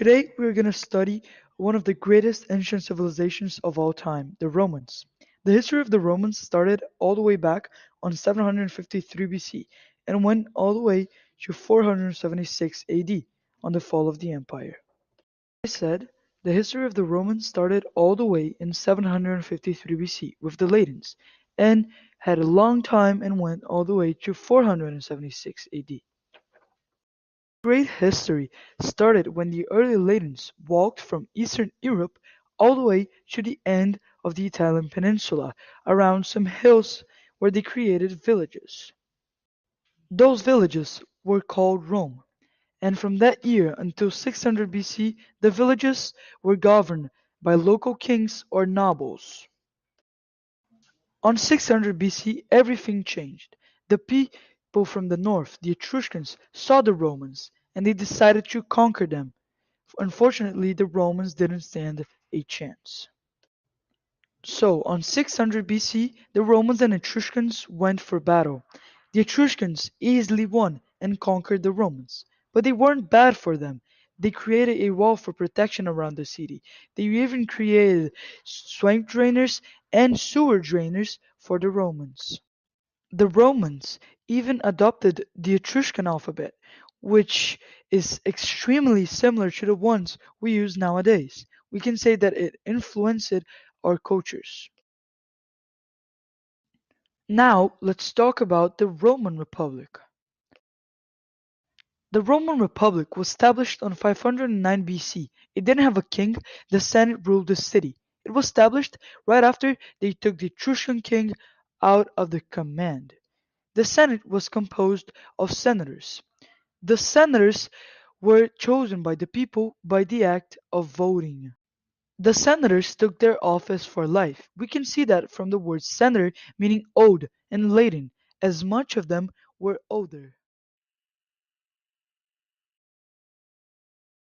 Today we are going to study one of the greatest ancient civilizations of all time, the Romans. The history of the Romans started all the way back on 753 BC and went all the way to 476 AD on the fall of the empire. I said the history of the Romans started all the way in 753 BC with the Latins and had a long time and went all the way to 476 AD. Great history started when the early Latins walked from Eastern Europe all the way to the end of the Italian peninsula around some hills where they created villages. Those villages were called Rome, and from that year until 600 BC the villages were governed by local kings or nobles. On 600 BC everything changed. The people from the north, the Etruscans, saw the Romans and they decided to conquer them. Unfortunately, the Romans didn't stand a chance. So, on 600 BC, the Romans and Etruscans went for battle. The Etruscans easily won and conquered the Romans. But they weren't bad for them. They created a wall for protection around the city. They even created swamp drainers and sewer drainers for the Romans. The Romans even adopted the Etruscan alphabet, which is extremely similar to the ones we use nowadays. We can say that it influenced our cultures. Now, let's talk about the Roman Republic. The Roman Republic was established on 509 BC. It didn't have a king, the Senate ruled the city. It was established right after they took the Etruscan king out of the command. The Senate was composed of senators. The senators were chosen by the people by the act of voting. The senators took their office for life. We can see that from the word senator meaning old in Latin, as much of them were older.